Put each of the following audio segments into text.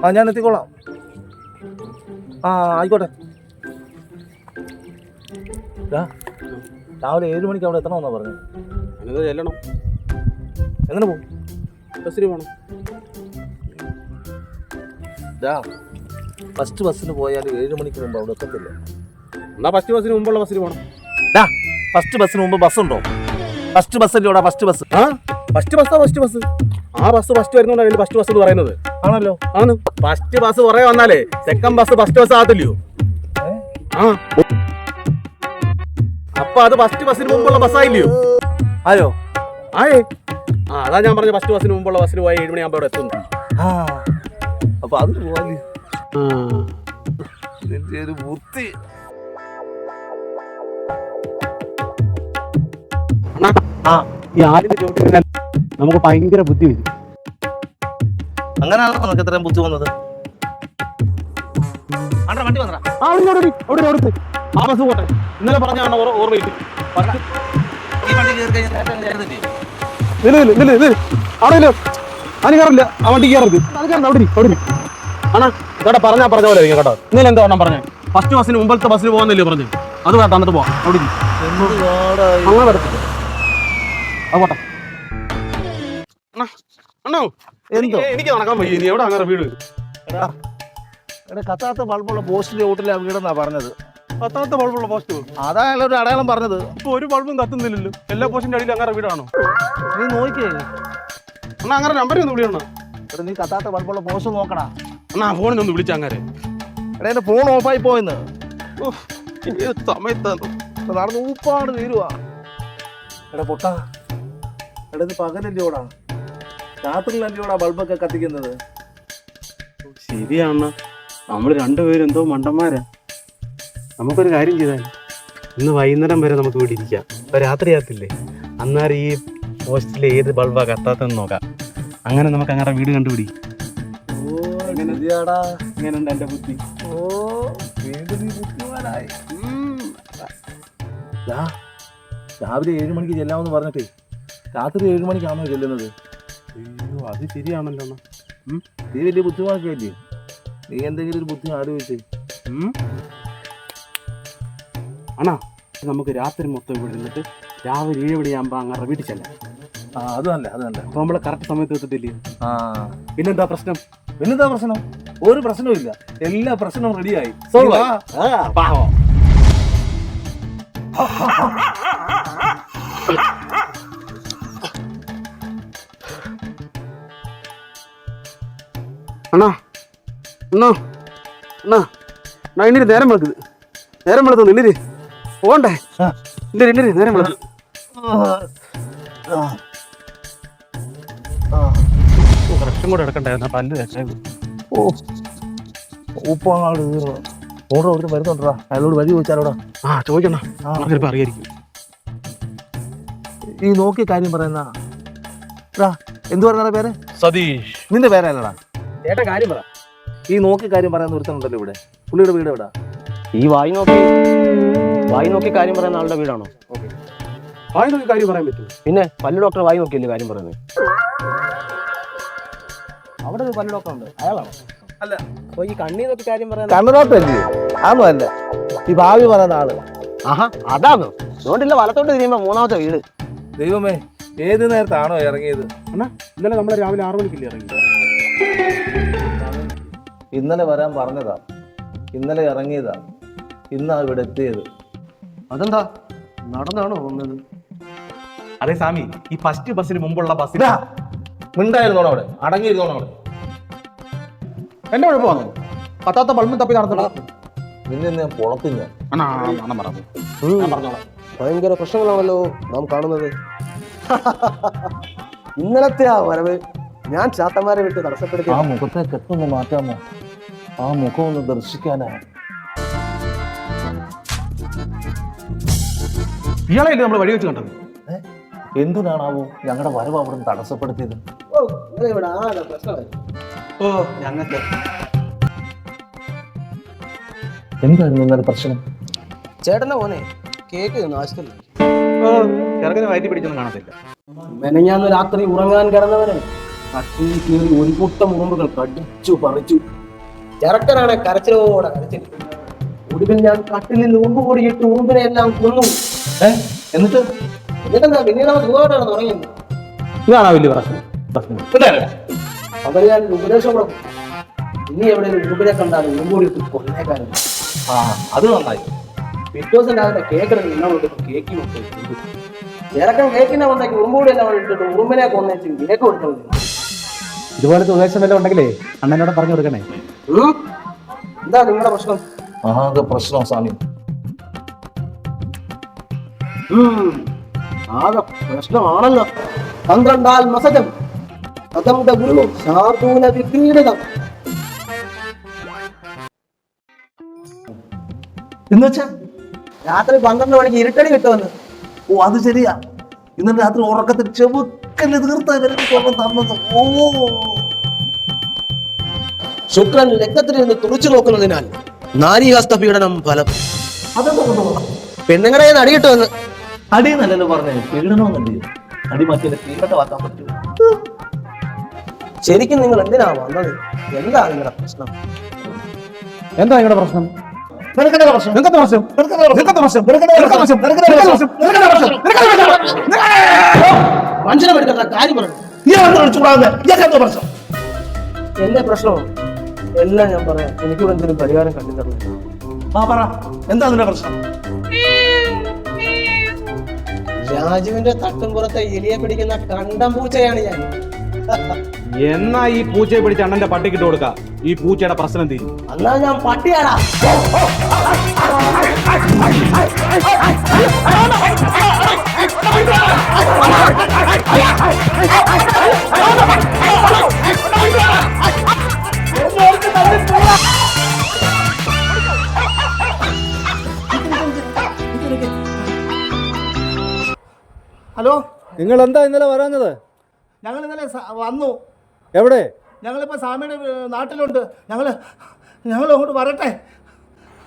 ആ ഞാൻ എത്തിക്കോളാം. ആ ആയിക്കോട്ടെ. രാവിലെ 7 മണിക്ക് അവിടെ എത്തണമെന്നാ പറഞ്ഞത്. എന്നത് ചെല്ലണം. എങ്ങനെ പോകും? ബസ്സിന് പോകണം. ഫസ്റ്റ് ബസ്സിന് പോയാൽ 7 മണിക്ക് മുമ്പ് അവിടെ എത്തത്തില്ല. എന്നാ ഫസ്റ്റ് ബസ്സിന് മുമ്പുള്ള ബസ്സിന് പോകണം. ഫസ്റ്റ് ബസ്സിന് മുമ്പ് ബസ്സുണ്ടോ? ഫസ്റ്റ് ബസ്സല്ലോടാ ഫസ്റ്റ് ബസ്. ആ ഫസ്റ്റ് ബസ്സാ ഫസ്റ്റ് ബസ്. ആ ബസ് ഫസ്റ്റ് വരുന്നോണ്ടാണ് ഫസ്റ്റ് ബസ് എന്ന് പറയുന്നത്. ആണല്ലോ. ആണ്. ഫസ്റ്റ് ബസ് കുറേ വന്നാലേ സെക്കൻഡ് ബസ് ഫസ്റ്റ് ബസ് ആകത്തില്ലയോ? ആ അപ്പൊ അത് ഫസ്റ്റ് ബസ്സിന് മുമ്പുള്ള ബസ്സായില്ലയോ? ആയോ? ആയേ. ആ അതാ ഞാൻ പറഞ്ഞ ഫസ്റ്റ് ബസ്സിന് മുമ്പുള്ള ബസ്സിന് പോയി 7 മണിയാകുമ്പോൾ അവിടെ എത്തുന്നു. അപ്പൊ അത് പോവാല് ഇതിന്റെ ഒരു ബുദ്ധി. ഈ ആലിന്റെ ചോട്ടിൽ നമുക്ക് ഭയങ്കര ബുദ്ധി വരും. അങ്ങനെയാണോ നമുക്ക് എത്രയും ബുദ്ധി വന്നത്? വണ്ടി വന്നടാ. ആ ബസ് പോട്ടെ. ഇന്നലെ പറഞ്ഞ ഓർമ്മയില്ല. ഈ വണ്ടി കയറി കഴിഞ്ഞാൽ അവിടെ അതിന് കയറില്ല. ആ വണ്ടി കയറരുത്. അത് കയറണ്ട. അവിടെ ആണോ കേട്ടോ? പറഞ്ഞ പോലെ കേട്ടോ. ഇന്നലെ എന്താ പറഞ്ഞ ഫസ്റ്റ് ബസ്സിന് മുമ്പത്തെ ബസ്സിന് പോകുന്നില്ലേ പറഞ്ഞു. അത് കേട്ടോ. എന്നിട്ട് പോവാം. അവിടെ അങ്ങനെ വരത്തില്ല. അത് പോട്ടെ. അണ്ണോ എന്തോ എനിക്ക് നടക്കാൻ വയ്യ. നീ എവിടെ അങ്ങനെ വീട്? കത്താത്ത ബൾബുള്ള പോസ്റ്റിന്റെ ചോട്ടിലെ വീടെന്നാ പറഞ്ഞത്. കത്താത്ത ബൾബുള്ള പോസ്റ്റ്? അതാ ഒരു അടയാളം പറഞ്ഞത്. ഇപ്പൊ ഒരു ബൾബും കത്തുന്നില്ലല്ലോ. എല്ലാ പോസ്റ്റിന്റെ അടിയിൽ അങ്ങനെ വീടാണോ? നീ നോക്കിയേ അണ്ണാ. അങ്ങനെ നമ്പർ ഒന്ന് വിളിയണ. നീ കത്താത്ത ബൾബുള്ള പോസ്റ്റ് നോക്കടാ. അണ്ണാ ഫോണിൽ ഒന്ന് വിളിച്ച അങ്ങനെ. എടാ എന്റെ ഫോൺ ഓഫായി പോയെന്ന്. സമയത്ത് നടന്ന് ഊപ്പാട് തീരുവാ. എടാ പൊട്ടാ, എടാ ഇത് പകലല്ലോടാ, രാത്രിയിലല്ലോടാ ബൾബൊക്കെ കത്തിക്കുന്നത്. ശരിയാണ്. നമ്മൾ രണ്ടുപേരും എന്തോ മണ്ടന്മാരാ. നമുക്കൊരു കാര്യം ചെയ്താൽ ഇന്ന് വൈകുന്നേരം വരെ നമുക്ക് ഇവിടെ ഇരിക്കാം. ഇപ്പൊ രാത്രിയാകത്തില്ലേ, അന്നേരം ഈ പോസ്റ്റിൽ ഏത് ബൾബാ കത്താത്തെന്ന് നോക്കാം. അങ്ങനെ നമുക്ക് അങ്ങനെ വീട് കണ്ടുപിടിക്കും. ഇങ്ങനെയുണ്ട് എന്റെ ബുദ്ധി. രാവിലെ 7 മണിക്ക് ചെല്ലാമെന്ന് പറഞ്ഞിട്ടേ രാത്രി 7 മണിക്കാണോ ചെല്ലുന്നത്? അയ്യോ അത് ശരിയാണല്ലോ. നീ വലിയ ബുദ്ധിമാക്കിയല്ലേ? നീ എന്തെങ്കിലും ഒരു ബുദ്ധി ആലോചിച്ചേ. ആണാ നമുക്ക് രാത്രി മൊത്തം ഇവിടെ ഇരുന്നിട്ട് രാവിലെ 7 മണിയാകുമ്പോൾ അങ്ങനെ വീട്ടിൽ ചെല്ലാം. അത് നല്ല അപ്പൊ നമ്മള് കറക്റ്റ് സമയത്ത് എത്തിട്ടില്ലേ? പിന്നെന്താ പ്രശ്നം? ഒരു പ്രശ്നവും ഇല്ല. എല്ലാ പ്രശ്നവും റെഡിയായി. ഇന്നിരി നേരം വെളുത്ത് നിന്നിരി പോകണ്ടേ? ഇന്നിരി നേരം വെളുത്ത്. കുറച്ചും കൂടെ എടുക്കണ്ടായിരുന്നു. പല്ല് തേച്ചായിരുന്നു. ഉപ്പാട് ഓർഡർ ഒരു വരുന്നുണ്ടാ. അയാളോട് വഴി ചോദിച്ചാലോടാ. ചോദിക്കണ ചിലപ്പോൾ അറിയായിരിക്കും. ഈ നോക്കിയ കാര്യം പറയുന്ന എന്ത് പറഞ്ഞ പേര്? സതീഷ്. നിന്റെ പേരല്ലടാ. ചേട്ടാ കാര്യം പറ. ഈ നോക്കി കാര്യം പറയുന്ന ഒരുത്തനുണ്ടല്ലോ ഇവിടെ. പുള്ളിയുടെ വീട് എവിടാ? ഈ വായി നോക്കി കാര്യം പറയുന്ന ആളുടെ വീടാണോ? വായി നോക്കി കാര്യം പറയാൻ പറ്റും? പിന്നെ പല്ല് ഡോക്ടർ വായി നോക്കിയല്ലേ കാര്യം പറയുന്നത്? അവിടെ ഒരു പല്ല് ഡോക്ടർ ഉണ്ട്, അയാളാണോ? അല്ല. അപ്പൊ ഈ കണ്ണി നോക്കി കാര്യം പറയാൻ കണ്ണുഡോക്ടറല്ലേ? അതൊന്നും അല്ല. ഈ ഭാവി പറയുന്ന ആള്. അതാണോ? അതുകൊണ്ടില്ല വലത്തോട്ട് തിരിയുമ്പോ 3ാമത്തെ വീട്. ദൈവമേ, ഏത് നേരത്താണോ ഇറങ്ങിയത്? ഇന്നലെ നമ്മള് രാവിലെ 6 മണിക്കല്ലേ ഇറങ്ങി? ഇന്നലെ വരാൻ പറഞ്ഞതാ, ഇന്നലെ ഇറങ്ങിയതാ, ഇന്നാ ഇവിടെ എത്തിയത്. അതെന്താ, നടന്നാണോ വന്നത്? അതെ സ്വാമി, ഈ ഫസ്റ്റ് ബസ്സിന് മുമ്പുള്ള ബസ്സിൽ മിണ്ടായിരുന്നോണോ അവിടെ? അടങ്ങിയിരുന്നോണോ അവിടെ? എന്നെ കുഴപ്പമാണ്. പത്താത്ത ബൾബും തപ്പി നടന്നോളാം. നിന്നെ ഞാൻ പൊളത്തില്ല. ഭയങ്കര പ്രശ്നങ്ങളാണല്ലോ നാം കാണുന്നത്. ഇന്നലത്തെ ആ വരവ് ഞാൻ ചാത്തന്മാരെ വിട്ട് തടസ്സപ്പെടുത്തി. ആ മുഖത്തെ കെട്ടൊന്ന് മാറ്റാമോ? ആ മുഖം ഒന്ന് ദർശിക്കാനാ. ഇയാളെ നമ്മൾ വഴി വെച്ച് കണ്ടത്. എന്തിനാണാവോ ഞങ്ങളുടെ വരവ് അവിടെ നിന്ന് തടസ്സപ്പെടുത്തിയത്? ഞങ്ങൾക്ക് എന്തായിരുന്നു ഇന്നലെ പ്രശ്നം? ചേട്ടന്റെ മോനെ കേക്ക് നാശത്തില്ല. ചെറുക്കനെ വയറ്റി പിടിച്ചൊന്നും കാണത്തില്ല. മെനഞ്ഞാന്ന് രാത്രി ഉറങ്ങാൻ കിടന്നവന് കട്ടിൽ കയറി ഒരു കൂട്ടം ഉറുമ്പുകൾ കടിച്ചു പറിച്ചു. ചെറുക്കനാണ് കരച്ചിലോടെ കരച്ചിൽ. ഒടുവിൽ ഞാൻ കട്ടിലിൽ ഉറുമ്പ് കൂടിയിട്ട് ഉറുമ്പിനെ എല്ലാം കൊന്നു. എന്നിട്ടെന്താ പിന്നീട് അവൻ സുഖമായിട്ടാണ് തുടങ്ങിയത്. ഇതാണോ വലിയ പ്രശ്നം? അവർ ഞാൻ ഉപദേശം കൊടുക്കും. ഇനി എവിടെയെങ്കിലും ഉറുമ്പിനെ കണ്ടാൽ ഉറുമ്പ് കൂടിയിട്ട് കൊന്നേക്കാരും. അത് നന്നായി. പിറ്റേ ദിവസം രാവിലെ കേക്കിന് നിന്നോട്ട് കേക്ക് കൊടുത്തു. ചെറുക്കൻ കേക്കിനെ കൊണ്ടാക്കി ഉറുമ്പ് കൂടി എല്ലാം ഇട്ടിട്ട് ഉറുമ്പിനെ കൊന്നേച്ച് കേക്ക് കൊടുത്തു. ഇതുപോലത്തെ ഉപദേശം വല്ലതും ഉണ്ടെങ്കിലേ അണ്ണനോട് പറഞ്ഞു കൊടുക്കണേ. എന്താ നിങ്ങളുടെ പ്രശ്നം? ആകെ പ്രശ്നം സ്വാമി. ആകെ പ്രശ്നമാണല്ലോ. 12 മസജം അതം ഗുരു ശാർദൂല വിക്രീഡിതം. എന്നുവെച്ചാ രാത്രി 12 മണിക്ക് ഇരുട്ടടി കിട്ടുമെന്ന്. ഓ അത് ശരിയാ. ഇന്നലെ രാത്രി ഉറക്കത്തിൽ ചെവുക്കല് തീർത്ത തന്നത്. ഓ ശുക്രൻ രക്തത്തിൽ നിന്ന് തുറച്ചു നോക്കുന്നതിനാൽ നാരീഹസ്ത പീഡനം ഫലം. പെണ്ണുങ്ങളെ അടി കിട്ടുമെന്ന്. അടി നല്ലല്ലോ പറഞ്ഞേ, പീഡനമെന്നല്ലേ. അടി മറ്റേ പീഡനമാക്കാൻ പറ്റൂ. ശരിക്കും നിങ്ങൾ എന്തിനാ വന്നത്? എന്താ നിങ്ങളുടെ പ്രശ്നം? എന്താ നിങ്ങളുടെ പ്രശ്നം? നിനക്കെന്താ പ്രശ്നം? നിങ്ങൾക്കെന്താ പ്രശ്നം? നിനക്കെന്താ പ്രശ്നം? നിനക്കെന്താ പ്രശ്നം? മനുഷ്യനെ പഠിക്കേണ്ട കാര്യം പറഞ്ഞു. പ്രശ്നം എന്റെ പ്രശ്നവും എല്ലാം ഞാൻ പറയാം. എനിക്കൂടെ എന്തെങ്കിലും പരിഹാരം കണ്ടിട്ടുണ്ടോ? പറ, എന്താ നിന്റെ പ്രശ്നം? രാജുവിന്റെ തട്ടുംപുറത്തെ എലിയെ പിടിക്കുന്ന കണ്ടം പൂച്ചയാണ് ഞാൻ. എന്നാ ഈ പൂച്ചയെ പിടിച്ച് അണ്ണന്റെ പട്ടിക്കിട്ട് കൊടുക്ക. ഈ പൂച്ചയുടെ പ്രശ്നം തീരും. എന്നാ ഞാൻ പട്ടിയാടാ. ഹലോ, നിങ്ങൾ എന്താ ഇന്നലെ വരാഞ്ഞത്? ഞങ്ങൾ ഇന്നലെ വന്നു. എവിടെ? ഞങ്ങളിപ്പോ സ്വാമിയുടെ നാട്ടിലുണ്ട്. ഞങ്ങൾ അങ്ങോട്ട് വരട്ടെ.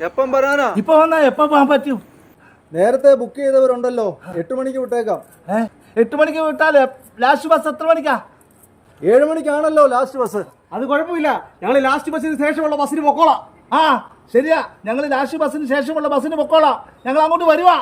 എപ്പം വരാനാ? ഇപ്പൊ വന്നാ എപ്പോ പോകാൻ പറ്റും? നേരത്തെ ബുക്ക് ചെയ്തവരുണ്ടല്ലോ. 8 മണിക്ക് വിട്ടേക്കാം. 8 മണിക്ക് വിട്ടാല് ലാസ്റ്റ് ബസ് എത്ര മണിക്കാ? 7 മണിക്കാണല്ലോ ലാസ്റ്റ് ബസ്. അത് കുഴപ്പമില്ല, ഞങ്ങൾ ലാസ്റ്റ് ബസ്സിന് ശേഷമുള്ള ബസ്സിന് പൊക്കോളാം. ശരിയാ, ഞങ്ങൾ ലാസ്റ്റ് ബസ്സിന് ശേഷമുള്ള ബസ്സിന് പൊക്കോളാം. ഞങ്ങൾ അങ്ങോട്ട് വരുവാ.